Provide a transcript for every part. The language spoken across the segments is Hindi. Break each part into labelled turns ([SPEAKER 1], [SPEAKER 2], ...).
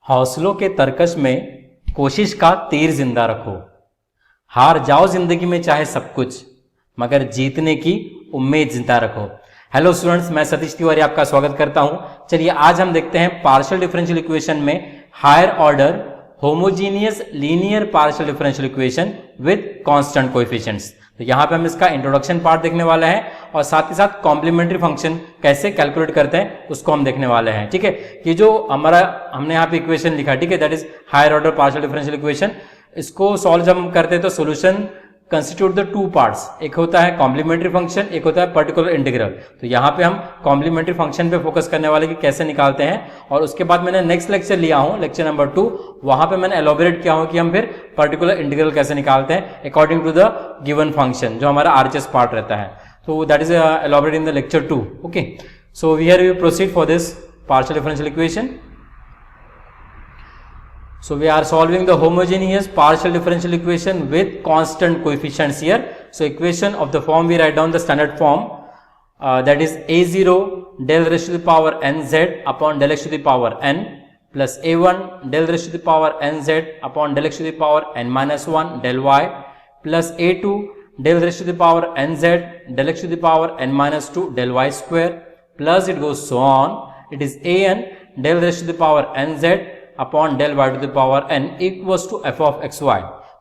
[SPEAKER 1] हौसलों के तरकश में कोशिश का तीर जिंदा रखो। हार जाओ जिंदगी में चाहे सब कुछ, मगर जीतने की उम्मीद जिंदा रखो। हेलो स्टूडेंट्स, मैं सतीश तिवारी आपका स्वागत करता हूं। चलिए आज हम देखते हैं पार्शियल डिफरेंशियल इक्वेशन में higher order homogeneous linear partial differential equation with constant coefficients. तो यहाँ पे हम इसका इंट्रोडक्शन पार्ट देखने वाले हैं और साथ ही साथ कॉम्प्लीमेंट्री फंक्शन कैसे कैलकुलेट करते हैं उसको हम देखने वाले हैं। ठीक है, ये जो हमने यहाँ पे इक्वेशन लिखा, ठीक है, that is higher order partial differential equation. इसको सॉल्व जब हम करते हैं तो solution constitute the two parts, एक होता है कॉम्प्लीमेंट्री फंक्शन, एक होता है पर्टिकुलर इंटीग्रल। तो यहाँ पे हम कॉम्प्लीमेंट्री फंक्शन पे फोकस करने वाले कि कैसे निकालते हैं, और उसके बाद मैंने नेक्स्ट लेक्चर लिया हूँ, लेक्चर नंबर 2, वहां पे मैंने एलोबरेट किया हूँ कि हम फिर पर्टिकुलर इंटीग्रल कैसे निकालते हैं according to the given function, जो हमारा आरएचएस पार्ट रहता है। तो that is elaborate in the lecture 2। Okay, so here we proceed for this partial differential equation. So we are solving the homogeneous partial differential equation with constant coefficients here. So equation of the form, we write down the standard form, that is a0 del raised to the power nz upon del x to the power n plus a1 del raised to the power nz upon del x to the power n minus 1 del y plus a2 del raised to the power nz del x to the power n minus 2 del y square plus it goes so on. It is an del raised to the power nz upon del y to the power n equals to f of xy.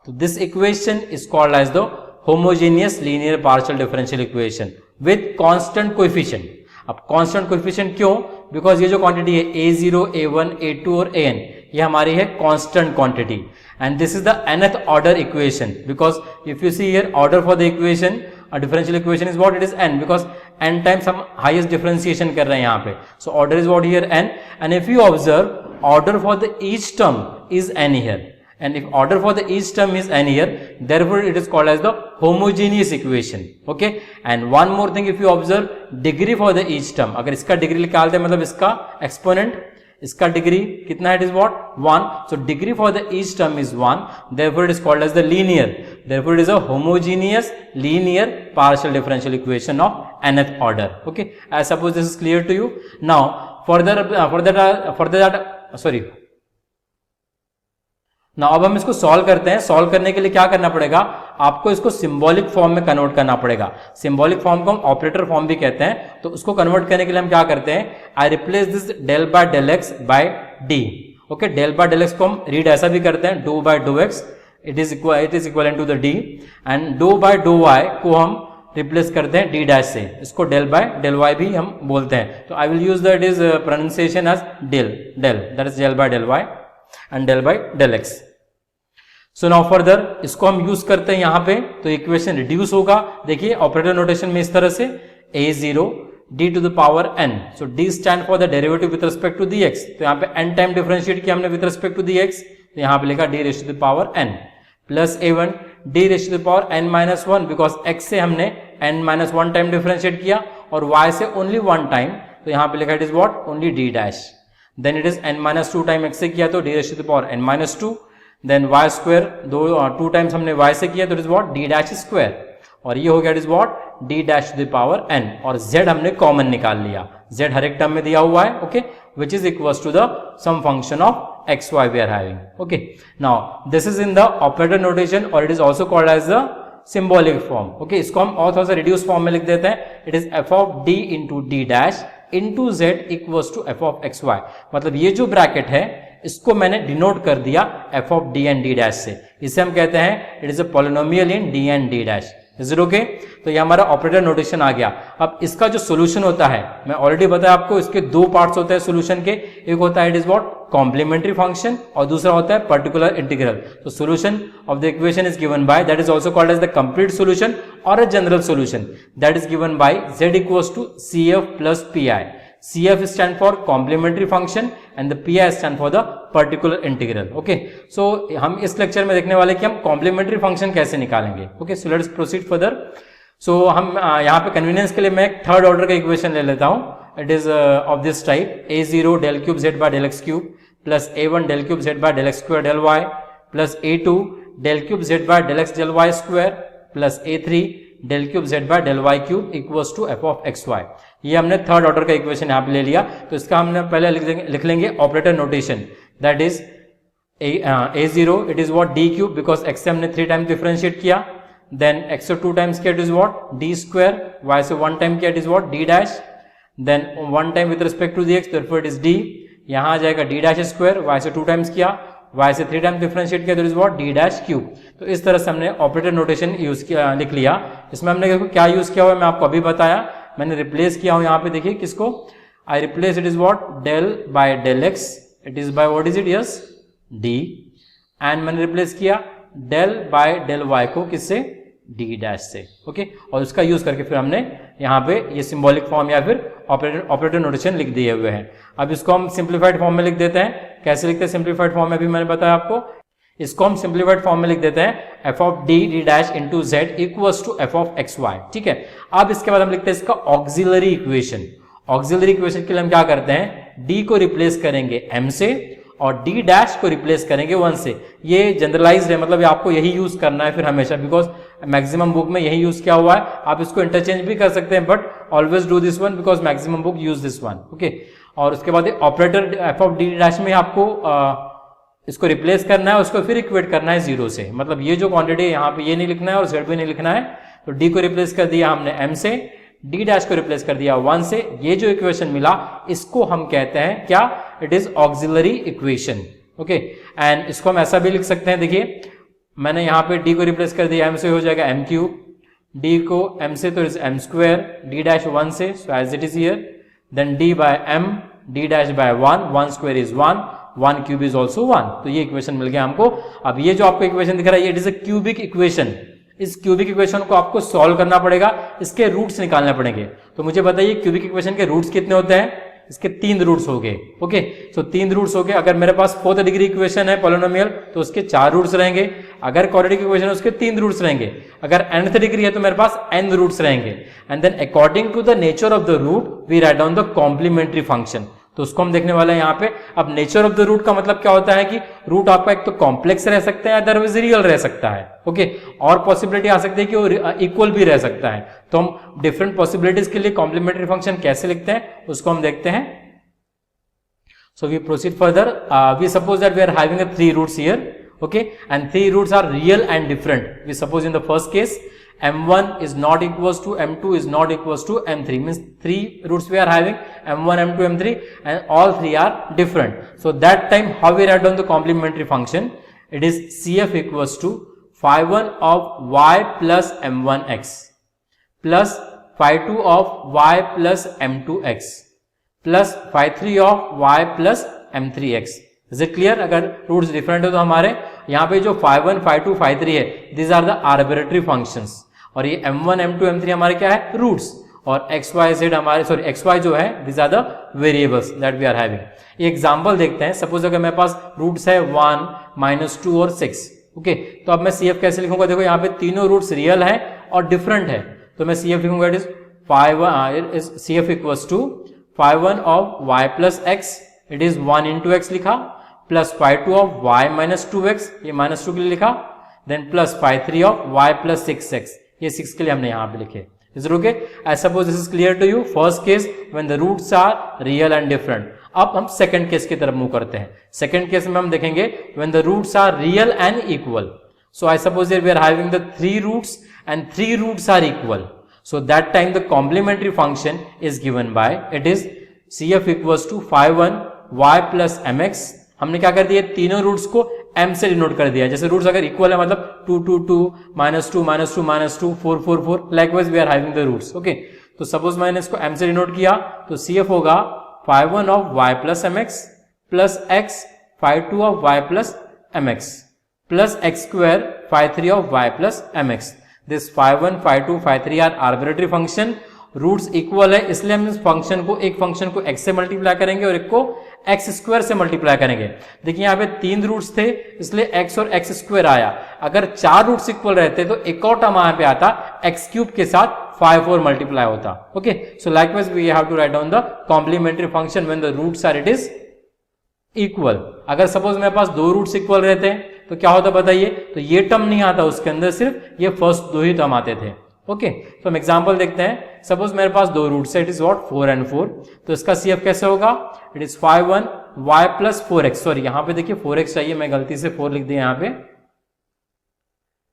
[SPEAKER 1] So this equation is called as the homogeneous linear partial differential equation with constant coefficient. अब constant coefficient क्यों? Because ये जो quantity है a0, a1, a2 और an, ये हमारी है constant quantity and this is the nth order equation, because if you see here order for the equation, a differential equation is what? It is n, because n times हम highest differentiation कर रहे हैं यहाँ पे. So order is what here? N. And if you observe, order for the each term is n here, and if order for the each term is n here, therefore it is called as the homogeneous equation. Okay, and one more thing, if you observe degree for the each term, अगर इसका डिग्री निकालते हैं मतलब इसका एक्सपोनेंट, इसका डिग्री कितना है? It is what? 1. So degree for the each term is 1, therefore it is called as the linear, therefore it is a homogeneous linear partial differential equation of nth order. Okay, I suppose this is clear to you. Now further that ना अब हम इसको सॉल्व करते हैं. सॉल्व करने के लिए क्या करना पड़ेगा? आपको इसको सिंबॉलिक फॉर्म में कन्वर्ट करना पड़ेगा. सिंबॉलिक फॉर्म को हम ऑपरेटर फॉर्म भी कहते हैं. तो उसको कन्वर्ट करने के लिए हम क्या करते हैं? I replace this del by del x by D. Okay, del by del x को हम रीड ऐसा भी करते हैं, doe by doe x, it is equal to the D, and doe by doe y को हम रिप्लेस करते हैं डी डैश से. इसको डेल बाय डेल वाई भी हम बोलते हैं. तो I will use that is pronunciation as del, that is del by del y and del by del x. So now further इसको हम यूज करते हैं यहाँ पे, तो इक्वेशन रिड्यूस होगा. देखिए ऑपरेटर नोटेशन में इस तरह से a0 d to the power n. So d stand for the derivative with respect to dx. तो यहाँ पे n टाइम डिफरेंशिएट किया हमने with respect to dx, तो यहाँ पे लिखा d raised to the power n plus a1 d raised to the power n minus 1, because x से हमने n minus 1 टाइम डिफरेंशिएट किया और y से ओनली 1 टाइम, तो यहाँ पे लिखा it is what? Only d dash. Then it is n minus 2 time x से किया तो d raised to the power n minus 2. Then y square 2 times हमने y से किया तो it is what? d dash square. और ये हो गया it is what? d dash to the power n. और z हमने कॉमन निकाल लिया. z हर एक टर्म में दिया हुआ है. Okay, which is equals to the sum function of xy we are having. Okay, now this is in the operator notation और it is also called as the symbolic form. Okay, इसको हम और थोड़ा सा रिड्यूस फॉर्म में लिख देते हैं. It is f of d into D dash into z equals to f of xy. मतलब ये जो ब्रैकेट है इसको मैंने डिनोट कर दिया f of d and d dash से. इसे हम कहते हैं it is a polynomial in d and d dash. Is it okay? तो ये हमारा ऑपरेटर नोटेशन आ गया. अब इसका जो सोल्यूशन होता है, मैं ऑलरेडी बताया आपको, इसके दो पार्ट्स होते हैं सोल्यूशन के. एक होता है it is what? Complementary function, और दूसरा होता है पर्टिकुलर इंटीग्रल. तो solution of the equation is given by, that is also called as the complete solution और a general solution, that is given by z equals to cf plus pi. CF stand for complementary function and the PI stand for the particular integral. Okay, so हम इस लेक्चर में देखने वाले कि हम complementary function कैसे निकालेंगे. Okay, so let's proceed further. So हम यहाँ पे convenience के लिए मैं एक थर्ड ऑर्डर का इक्वेशन ले लेता हूँ. It is of this type: a0 del cube z by del x cube plus a1 del cube z by del x square del y plus a2 del cube z by del x del y square plus a3 del cube z by del y cube equals to f of xy. ये हमने थर्ड ऑर्डर का इक्वेशन यहाँ पे ले लिया. तो इसका हमने पहले लिख लेंगे operator notation. That is a0 it is what d cube, because x से हमने 3 टाइम्स डिफरेंशिएट किया, देन x से 2 टाइम्स किया it is what d square, y से 1 टाइम किया it is what d dash, then 1 time with respect to the x, therefore it is d, यहाँ आ जाएगा d डैश स्क्वायर, y से 2 टाइम्स किया, y से 3 टाइम्स डिफरेंशिएट किया तो it is what d dash cube. तो इस तरह से हमने ऑपरेटर नोटेशन यूज किया, लिख लिया। इसमें हमने देखो क्या यूज किया हुआ है, मैं आपको अभी बताया, मैंने रिप्लेस किया हूं यहाँ पे, देखिए किसको, I replace it is what del by del x, it is by what is it, yes d, and मैंने रिप्लेस किया डेल बाय डेल y को किससे, d डैश से, ओके। और उसका यूज करके फिर हमने यहाँ पे ये सिंबॉलिक फॉर्म या फिर ऑपरेटर नोटेशन लिख दिए हुए हैं। अब इसको हम सिंप्लीफाइड फॉर्म में लिख देते हैं। कैसे लिखते हैं सिंप्लीफाइड फॉर्म में, भी मैंने बताया आपको। इसको हम सिंप्लीफाइड फॉर्म में लिख देते हैं F of D D dash into Z equals to F of x y, ठीक है। अब इसके बाद हम लिखते हैं इसका ऑक्सिलरी इक्वेशन। ऑक्सिलरी इक्वेशन के लिए हम क्या करते हैं, डी को रिप्लेस करेंगे m से और डी डैश को रिप्लेस करेंगे 1 से। ये जनरलाइज्ड है, मतलब आपको यही यूज करना है फिर हमेशा, बिकॉज मैक्सिमम बुक में यही यूज किया हुआ है। आप इसको इंटरचेंज भी कर सकते हैं, but always do this one because maximum book use this one, okay. और उसके बाद operator F of D dash में आपको इसको रिप्लेस करना है, उसको फिर इक्वेट करना है 0 से, मतलब ये जो क्वांटिटी है यहाँ पे ये नहीं लिखना है और z भी नहीं लिखना है। तो d को रिप्लेस कर दिया हमने m से, d डैश को रिप्लेस कर दिया 1 से। ये जो इक्वेशन मिला इसको हम कहते हैं क्या, it is auxiliary equation, okay. And इसको हम ऐसा भी लिख सकते हैं, देखिए मैंने यहाँ पे d को रिप्लेस कर दिया m से, हो जाएगा m क्यूब, d को m से तो is m square, d dash 1 से, so as it is here, then d by m, d dash by 1, 1 square is 1, 1 cube is also 1। तो ये इक्वेशन मिल गया हमको। अब ये जो आपको इक्वेशन दिख रहा है, ये it is a cubic equation. इस क्यूबिक इक्वेशन को आपको सॉल्व करना पड़ेगा, इसके रूट्स निकालने पड़ेंगे। तो मुझे बताइए क्यूबिक इक्वेशन के रूट्स कितने होते हैं, इसके 3 रूट्स हो गए, ओके। तो 3 रूट्स हो गए। अगर मेरे पास 4th डिग्री इक्वेशन है पॉलिनोमियल तो उसके 4 रूट्स रहेंगे। अगर क्वाड्रेटिक इक्वेशन है उसके 3 रूट्स रहेंगे। अगर nth डिग्री है तो मेरे पास n रूट्स रहेंगे। And then according to the nature of the root we write down the complementary function. तो उसको हम देखने वाले हैं यहाँ पे। अब नेचर ऑफ द रूट का मतलब क्या होता है कि रूट आपका एक तो कॉम्प्लेक्स रह सकता है, अदरवाइज रियल रह सकता है, ओके। और पॉसिबिलिटी आ सकती है कि वो इक्वल भी रह सकता है। तो हम डिफरेंट पॉसिबिलिटीज के लिए कॉम्प्लीमेंट्री फंक्शन कैसे लिखते हैं उसको हम देखते हैं। So we proceed further. We suppose that we are having a 3 roots here, okay, and 3 roots are real and different. We suppose in the first case m1 is not equals to m2 is not equals to m3, means 3 roots we are having, m1 m2 m3, and all 3 are different. So that time how we write down the complementary function, it is cf equals to phi1 of y plus m1x plus phi2 of y plus m2x plus phi 3 of y plus m3x। Is it clear? अगर रूट्स डिफरेंट हो तो हमारे यहाँ पे जो phi 1 phi 2 phi 3 है, these are the arbitrary functions, और ये m1 m2 m3 हमारे क्या है, रूट्स, और x y z हमारे x y जो है these are the variables that we are having. ये एग्जांपल देखते हैं। सपोज अगर मेरे पास रूट्स है 1 -2 और 6, ओके, तो अब मैं CF कैसे लिखूंगा, देखो यहाँ पे तीनों रूट्स रियल है और डिफरेंट है, तो मैं CF लिखूंगा, it is CF equals to phi 1 of y plus x, it is 1 into x लिखा, plus phi 2 of y minus 2x, ये minus 2 के लिए लिखा, then plus phi 3 of y plus 6x, ये 6 के लिए हमने यहाँ पे लिखे। Is it okay? I suppose this is clear to you. First case when the roots are real and different. अब हम सेकंड केस की तरफ मूव करते हैं। सेकंड केस में हम देखेंगे when the roots are real and equal. So I suppose here we are having the 3 roots and 3 roots are equal. So that time the complementary function is given by, it is CF equals to phi 1 y plus mx। हमने क्या कर दिया, तीनों रूट्स को m से डिनोट कर दिया। जैसे रूट्स अगर इक्वल है मतलब 2 2 2 -2 -2 -2 4 4 4, likewise we are having the roots, okay. तो सपोज मैंने इसको m से डिनोट किया तो CF होगा phi 1 of y plus mx plus x phi 2 of y plus mx plus x square phi 3 of y plus mx। This phi 1 phi 2 phi 3 are arbitrary function, roots equal है, इसलिए हम इस फंक्शन को, एक फंक्शन को x से मल्टीप्लाई करेंगे और एक को x स्क्वायर से मल्टीप्लाई करेंगे। देखिए यहाँ पे 3 रूट्स थे इसलिए x और x स्क्वायर आया। अगर 4 रूट्स इक्वल रहते तो एक और टर्म यहाँ पे आता, x क्यूब के साथ phi 4 मल्टीप्लाई होता, okay. So likewise we have to write down the complementary function when the roots are it is equal. अगर सपोज मेरे पास 2 रूट्स इक्वल रहते हैं तो क्या होता बताइए, तो ये टर्म नहीं आता, उसके अंदर सिर्फ ये फर्स्ट 2 ही टर्म आते थे, ओके। तो हम एग्जांपल देखते हैं। सपोज मेरे पास 2 रूट्स है, इट इज व्हाट 4 and 4, तो इसका CF कैसे होगा, it is phi 1 y plus 4x, sorry यहाँ पे देखिए 4x चाहिए, मैं गलती से 4 लिख दिया यहाँ पे,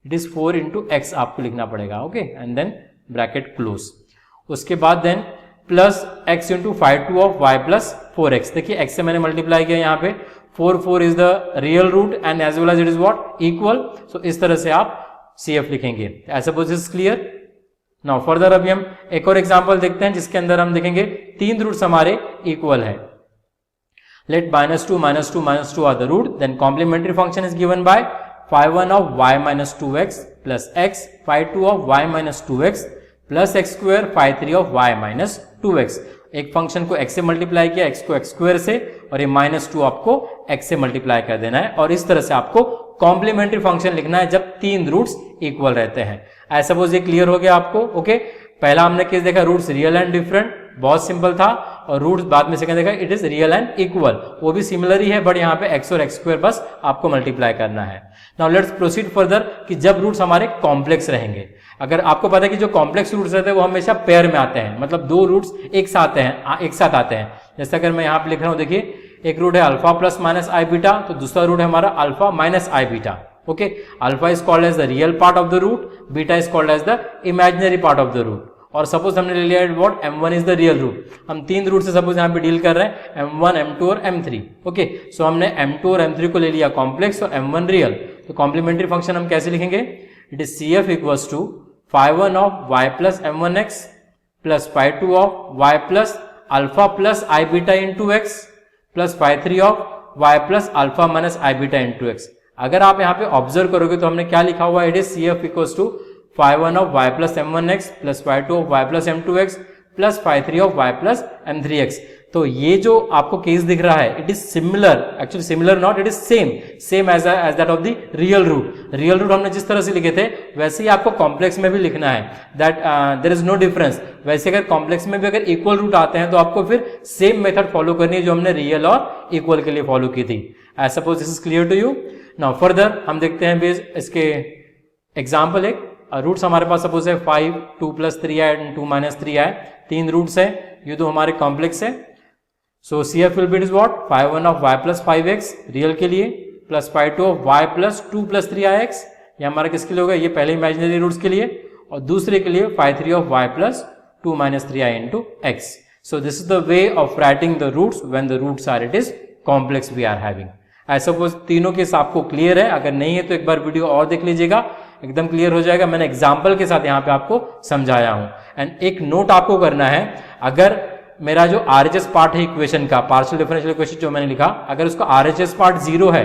[SPEAKER 1] इट इज 4 इंटू एक्स आपको लिखना पड़ेगा, okay, and then bracket close. उसके बाद then plus x into 5 2 of y plus 4x, देखिए x से मैंने मल्टीप्लाई किया यहाँ पे, 4 is the real root and as well as it is what equal, so इस तरह से आप CF लिखेंगे। I suppose is clear. Now further अभी हम एक और एग्जांपल देखते हैं जिसके अंदर हम देखेंगे 3 रूट्स हमारे इक्वल है। Let -2 are the root, then complementary function is given by phi1 of y minus 2x plus x, phi2 of y minus 2x plus x square, phi3 of y minus 2x। एक फंक्शन को x से मल्टीप्लाई किया, x को x स्क्वायर से, और ये -2 आपको x से मल्टीप्लाई कर देना है, और इस तरह से आपको कॉम्प्लीमेंट्री फंक्शन लिखना है जब 3 रूट्स इक्वल रहते हैं। आई सपोज ये क्लियर हो गया आपको, ओके। पहला हमने केस देखा रूट्स रियल एंड डिफरेंट, बहुत सिंपल था, और रूट्स बाद में सेकंड देखा it is real and equal, वो भी सिमिलर ही है, बट यहाँ पे x और x स्क्वायर बस आपको मल्टीप्लाई करना है। नाउ लेट्स प्रोसीड फर्दर कि जब रूट्स हमारे कॉम्प्लेक्स रहेंगे, अगर आपको पता है कि जो कॉम्प्लेक्स रूट्स रहते हैं वो हमेशा पेयर में आते हैं, मतलब 2 रूट्स एक साथ आते हैं। जैसे अगर मैं यहाँ पे लिख रहा हूँ, देखिए एक रूट है alpha plus minus I beta, तो दूसरा रूट है हमारा alpha minus I beta, okay. Alpha is called as the real part of the root, beta is called as the imaginary part of the root. और सपोज हमने ले लिया what m1 is the real root, हम 3 रूट से सपोज यहाँ पे डील कर रहे हैं, m1 m2 और m3, ओके। सो हमने m2 और m3 को ले लिया कॉम्प्लेक्स और m1 रियल, तो कॉम्प्लीमेंट्री फंक्शन हम कैसे लिखेंगे, it is CF equals to phi1 of y plus m1x plus phi2 of y plus alpha plus I beta into x plus phi3 of y plus alpha minus I beta into x. अगर आप यहाँ पे ऑब्जर्व करोगे तो हमने क्या लिखा हुआ है, it is CF equals to phi1 of y plus m1x plus phi2 of y plus m2x plus phi3 of y plus m3x। तो ये जो आपको केस दिख रहा है, it is similar, actually similar not, it is same as that of the real root. Real root हमने जिस तरह से लिखे थे वैसे ही आपको कॉम्प्लेक्स में भी लिखना है, that there is no difference. वैसे अगर कॉम्प्लेक्स में भी अगर इक्वल रूट आते हैं तो आपको फिर सेम मेथड फॉलो करनी है जो हमने रियल और इक्वल के लिए फॉलो की थी। I suppose this is clear to you. Now further हम देखते हैं बेस इसके एग्जाम्पल, एक रूट्स हमारे पास सपोज है 5 2 प्लस 3 है एंड 2 माइनस 3 है, 3 रूट्स है, ये दो हमारे कॉम्प्लेक्स है। सो CF will be is what phi1 of y plus 5x real के लिए plus phi2 of y plus 2 plus 3ix, ये हमारा किसके लिए होगा, ये पहले इमेजिनरी रूट्स के लिए, और दूसरे के लिए phi3 of y plus 2 minus 3i into x। So this is the way of writing the roots when the roots are it is complex we are having. I suppose तीनों केस आपको क्लियर है, अगर नहीं है तो एक बार वीडियो और देख लीजिएगा, एकदम क्लियर हो जाएगा। मैंने एग्जाम्पल के साथ यहाँ पे आपको समझाया हूं। एंड एक नोट आपको करना है, अगर मेरा जो RHS पार्ट है इक्वेशन का, पार्शियल डिफरेंशियल इक्वेशन जो मैंने लिखा, अगर उसका RHS पार्ट 0 है,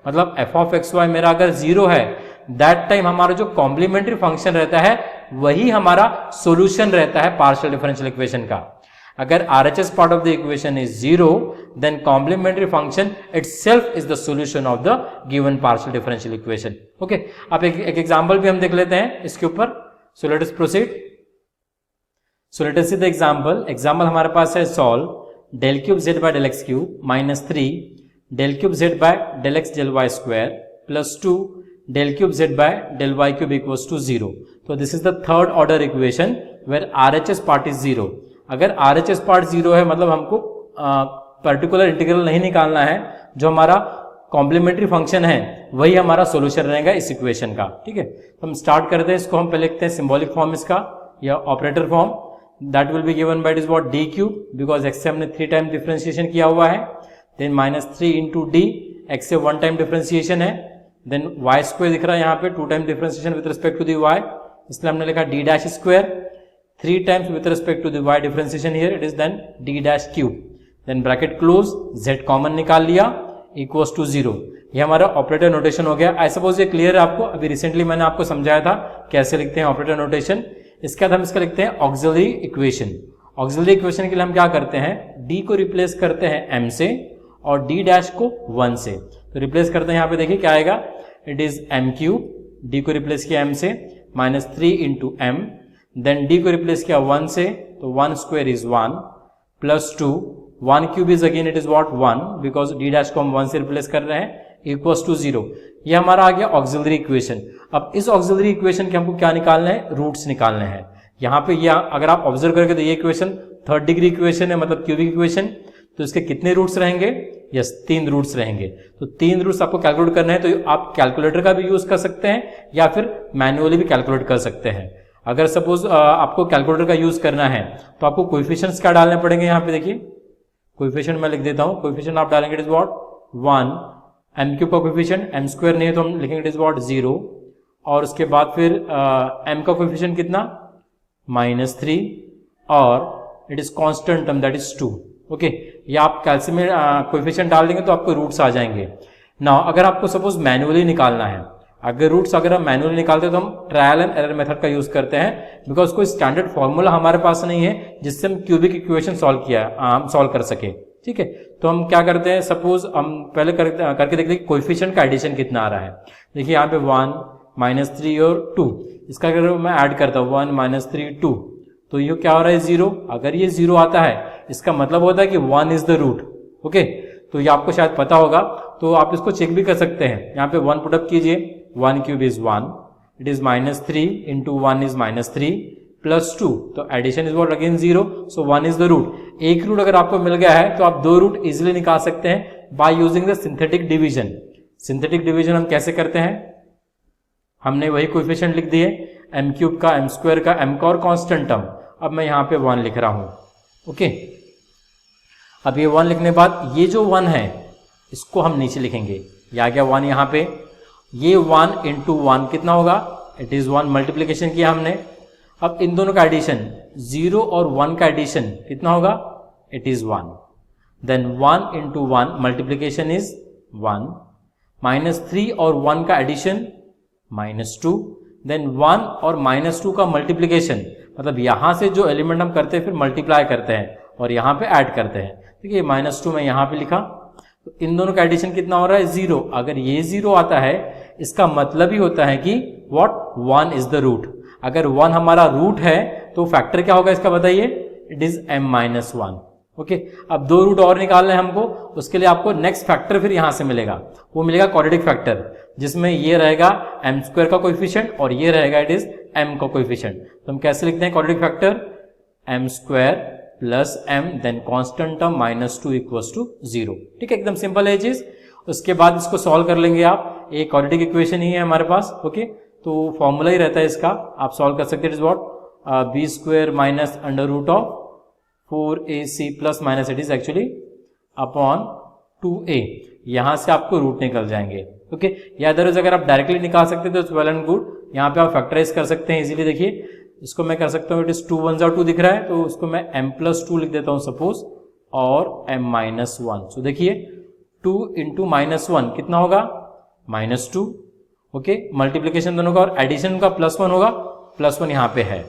[SPEAKER 1] मतलब f ऑफ एक्स वाई मेरा अगर 0 है, दैट टाइम हमारा जो कॉम्प्लीमेंट्री फंक्शन रहता है वही हमारा सोल्यूशन रहता है पार्शियल डिफरेंशियल इक्वेशन का। अगर RHS part of the equation is 0, then complementary function itself is the solution of the given partial differential equation. Okay, अब एक एग्जाम्पल भी हम देख लेते हैं इसके ऊपर। So let us proceed. So let us see the example. Example हमारे पास है solve del cube z by del x cube minus 3 del cube z by del x del y square plus 2 del cube z by del y cube equals to 0. So this is the third order equation where RHS part is 0. अगर RHS पार्ट 0 है मतलब हमको पर्टिकुलर इंटीग्रल नहीं निकालना है, जो हमारा कॉम्प्लीमेंट्री फंक्शन है वही हमारा सॉल्यूशन रहेगा इस इक्वेशन का। ठीक है, तो हम स्टार्ट करते हैं इसको। हम पहले लिखते हैं सिंबॉलिक फॉर्म इसका या operator form, that will be given bye it is what D cube, because x से हमने 3 टाइम डिफरेंशिएशन किया हुआ है, देन -3 इंटू डी, एक्स से 1 टाइम डिफरेंशिएशन है, देन वाई स्क्वायर दिख रहा है यहाँ पे 2 time differentiation with respect to the y, इसलिए हमने लिखा D dash square, 3 times with respect to the y differentiation here, it is then d dash cube, then bracket close, z common निकाल लिया equals to 0। ये हमारा ऑपरेटर नोटेशन हो गया। आई सपोज ये क्लियर है आपको, अभी रिसेंटली मैंने आपको समझाया था कैसे लिखते हैं ऑपरेटर नोटेशन। इसके बाद हम इसका लिखते हैं ऑक्सिलरी इक्वेशन। ऑक्सिलरी इक्वेशन के लिए हम क्या करते हैं, d को रिप्लेस करते हैं m से और d डैश को 1 से। तो रिप्लेस करते हैं, यहाँ पे देखिए क्या आएगा, it is m cube, d को रिप्लेस किया m से, -3 इंटू m, देन d को रिप्लेस किया 1 से, तो 1 square is 1 plus 2, 1 cube is again it is what 1, because d dash को हम 1 से रिप्लेस कर रहे हैं, इक्वल्स टू 0। ये हमारा आ गया ऑक्सिलरी इक्वेशन। अब इस ऑक्सिलरी इक्वेशन के हमको क्या निकालना है, रूट्स निकालने हैं। यहाँ पे ये अगर आप ऑब्जर्व करेंगे तो ये इक्वेशन 3rd डिग्री इक्वेशन है, मतलब क्यूबिक इक्वेशन, तो इसके कितने रूट्स रहेंगे, यस 3 रूट्स रहेंगे। तो 3 रूट्स आपको कैलकुलेट करना है तो आप कैलकुलेटर का भी यूज कर सकते हैं या फिर मैन्युअली भी कैलकुलेट कर सकते हैं। अगर सपोज आपको कैलकुलेटर का यूज करना है तो आपको कोएफिशिएंट्स क्या डालने पड़ेंगे, यहाँ पे देखिए कोएफिशिएंट मैं लिख देता हूँ। कोएफिशिएंट आप डालेंगे it is what 1, m cube का कोएफिशिएंट m स्क्वायर नहीं है तो हम लिखेंगे इट इज व्हाट 0, और उसके बाद फिर m का कोएफिशिएंट कितना -3 और it is constant term that is 2। Okay, ये आप कैल्सी में कोएफिशिएंट डाल देंगे तो आपको रूट्स आ जाएंगे। नाउ अगर आपको सपोज मैन्युअली निकालना है, अगर रूट्स अगर हम मैन्युअली निकालते हैं तो हम ट्रायल एंड एरर मेथड का यूज करते हैं, बिकॉज कोई स्टैंडर्ड फॉर्मूला हमारे पास नहीं है जिससे हम क्यूबिक इक्वेशन सॉल्व कर सके। ठीक है, तो हम क्या करते हैं, सपोज हम पहले करके देखते हैं कोएफिशिएंट का एडिशन कितना आ रहा है। देखिए यहाँ पे 1 -3 और 2, इसका अगर मैं ऐड करता हूँ 1 -3 2 तो ये क्या हो रहा है 0। अगर ये 0 आता है इसका मतलब होता है कि 1 इज द रूट। ओके, तो ये आपको शायद पता होगा, तो आप इसको चेक भी कर सकते हैं। यहाँ पे 1 पुटअप कीजिए, 1 cube is 1, it is -3 into 1 is -3 plus 2, तो addition is what again 0, so 1 is the root. एक रूट अगर आपको मिल गया है तो आप 2 रूट इजिली निकाल सकते हैं by using the synthetic division. Synthetic division हम कैसे करते हैं, हमने वही कोएफिशिएंट लिख दिए, m क्यूब का m स्क्वायर का m का और कांस्टेंट टर्म। अब मैं यहाँ पे 1 लिख रहा हूँ। ओके, अब ये 1 लिखने के बाद ये जो 1 है इसको हम नीचे लिखेंगे, ये आ गया 1 यहाँ पे। ये 1 इंटू 1 कितना होगा, इट इज 1, मल्टीप्लीकेशन किया हमने। अब इन दोनों का एडिशन 0 और 1 का एडिशन कितना होगा, it is 1। Then 1 into 1 multiplication is 1, -3 और 1 का एडिशन -2, देन 1 और -2 का मल्टीप्लीकेशन, मतलब यहां से जो एलिमेंट हम करते हैं फिर मल्टीप्लाई करते हैं और यहाँ पे ऐड करते हैं। ठीक है, -2 मैं यहाँ पे लिखा, तो इन दोनों का एडिशन कितना हो रहा है 0। अगर ये 0 आता है इसका मतलब ही होता है कि व्हाट 1 इज द रूट। अगर 1 हमारा रूट है तो फैक्टर क्या होगा इसका बताइए, इट इज m-1। ओके, अब 2 रूट और निकालना है हमको, उसके लिए आपको नेक्स्ट फैक्टर फिर यहां से मिलेगा, वो मिलेगा क्वाड्रेटिक फैक्टर, जिसमें ये रहेगा m स्क्वायर का कोएफिशिएंट और ये रहेगा इट इज m का कोएफिशिएंट। तो हम कैसे लिखते हैं quadratic factor, m square plus m then constant term -2 equals to 0। ठीक है, एकदम सिंपल है चीज। उसके बाद इसको सॉल्व कर लेंगे आप, एक क्वाड्रेटिक इक्वेशन ही है हमारे पास। ओके, तो फॉर्मूला ही रहता है इसका, आप सॉल्व कर सकते हैं। It is what b square minus under root of 4ac plus minus it is actually upon 2a, यहां से आपको रूट निकल जाएंगे। ओके, या अदरवाइज अगर आप डायरेक्टली निकाल सकते हैं तो वेल एंड गुड, यहाँ पे आप फैक्टराइज कर सकते हैं इजीली। देखिए इसको मैं कर सकता हूँ, इट इज 2 1 2 दिख रहा है तो उसको मैं m+2 लिख देता हूँ सपोज, और m-1। सो देखिए 2 इंटू -1 कितना होगा -2। ओके, मल्टीप्लीकेशन दोनों का और एडिशन का +1 होगा, +1 यहाँ पे है।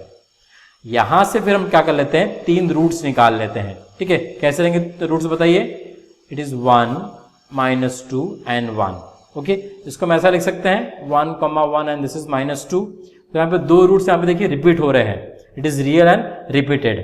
[SPEAKER 1] यहां से फिर हम क्या कर लेते हैं, 3 रूट्स निकाल लेते हैं। ठीक है, कैसे रहेंगे रूट्स बताइए, इट इज 1 -2 एंड 1। ओके, इसको हम ऐसा लिख सकते हैं 1, 1 एंड दिस इज -2। तो यहाँ पे 2 रूट्स यहाँ पे देखिए रिपीट हो रहे हैं, it is real and repeated.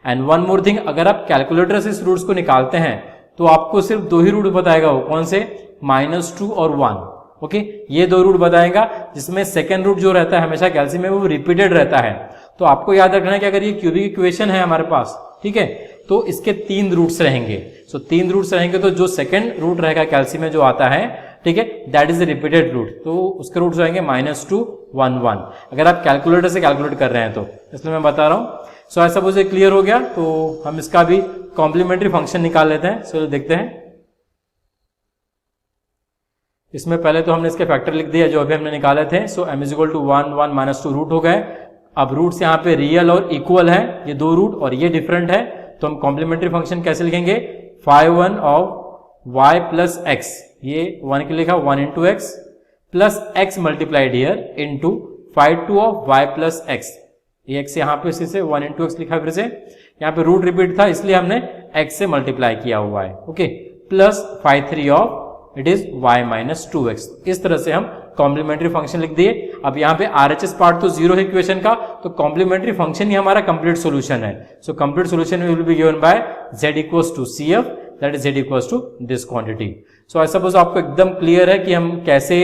[SPEAKER 1] And one more thing, अगर आप कैलकुलेटर से इस रूट्स को निकालते हैं तो आपको सिर्फ 2 ही रूट बताएगा, वो कौन से, -2 और 1। ओके, ये 2 रूट बताएगा, जिसमें सेकेंड रूट जो रहता है हमेशा कैल्सी में वो रिपीटेड रहता है। तो आपको याद रखना है कि अगर ये क्यूबिक इक्वेशन है हमारे पास, ठीक है, तो इसके 3 रूट्स रहेंगे। सो 3 रूट्स रहेंगे तो जो सेकेंड रूट रहेगा कैल्सी में जो आता है, ठीक है, that is the repeated root, तो उसके रूट्स रहेंगे -2 1 1, अगर आप कैलकुलेटर से कैलकुलेट कर रहे हैं तो, इसलिए मैं बता रहा हूं। सो ऐसा सपोज क्लियर हो गया, तो हम इसका भी कॉम्प्लीमेंट्री फंक्शन निकाल लेते हैं। सो देखते हैं, इसमें पहले तो हमने इसके फैक्टर लिख दिया जो अभी हमने निकाले थे। सो m = 1 1 -2 रूट हो गए। अब रूट्स यहाँ पे रियल और इक्वल है, ये 2 रूट और ये डिफरेंट है, तो हम कॉम्प्लीमेंट्री फंक्शन कैसे लिखेंगे, phi1 of y plus x, ये 1 के लिखा 1 into x plus x multiplied here into phi2 of y plus x, ये x यहाँ पे इसी से 1 इंटू एक्स लिखा, फिर से यहाँ पे रूट रिपीट था इसलिए हमने x से मल्टीप्लाई किया हुआ है। Okay, plus phi3 of it is y minus 2x। इस तरह से हम कॉम्प्लीमेंट्री फंक्शन लिख दिए। अब यहाँ पे RHS पार्ट तो 0 है इक्वेशन का, तो कॉम्प्लीमेंट्री फंक्शन ही हमारा कंप्लीट सॉल्यूशन है। So complete solution will be given by z equals to CF, that is z equals to this quantity. So I suppose आपको एकदम क्लियर है कि हम कैसे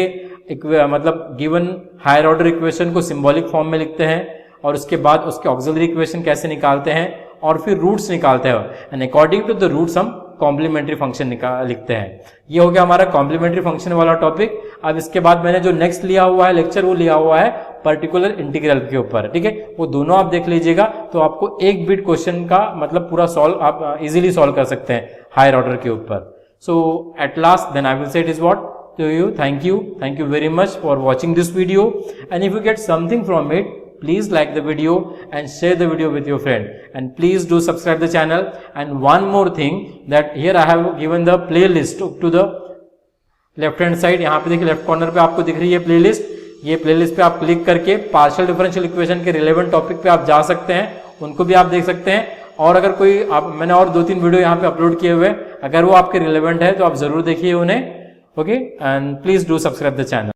[SPEAKER 1] मतलब गिवन हायर ऑर्डर इक्वेशन को सिंबॉलिक फॉर्म में लिखते हैं और उसके बाद उसके ऑक्सिलरी इक्वेशन कैसे निकालते हैं और फिर रूट्स निकालते हैं, and according to the roots हम कॉम्प्लीमेंट्री फंक्शन लिखते हैं। ये हो गया हमारा कॉम्प्लीमेंट्री फंक्शन वाला टॉपिक। अब इसके बाद मैंने जो नेक्स्ट लिया हुआ है लेक्चर, वो लिया हुआ है पर्टिकुलर इंटीग्रल के ऊपर, ठीक है। वो दोनों आप देख लीजिएगा, तो आपको एक बिट क्वेश्चन का मतलब पूरा सॉल्व आप इजीली सॉल्व कर सकते हैं हायर ऑर्डर के ऊपर। So at last then I will say it is what to you. Thank you very much for watching this video, and if you get something from it, please like the video and share the video with your friend, and please do subscribe the channel. And one more thing, that here I have given the playlist to the left hand side. यहाँ पे देखिए लेफ्ट कॉर्नर पे आपको दिख रही है प्लेलिस्ट। ये प्लेलिस्ट पे आप क्लिक करके पार्शियल डिफरेंशियल इक्वेशन के रिलेवेंट टॉपिक पे आप जा सकते हैं, उनको भी आप देख सकते हैं। और अगर कोई मैंने और 2-3 वीडियो यहाँ पे अपलोड किए हुए, अगर वो आपके रिलेवेंट है तो आप जरूर देखिए उन्हें। Okay, and please do subscribe the channel.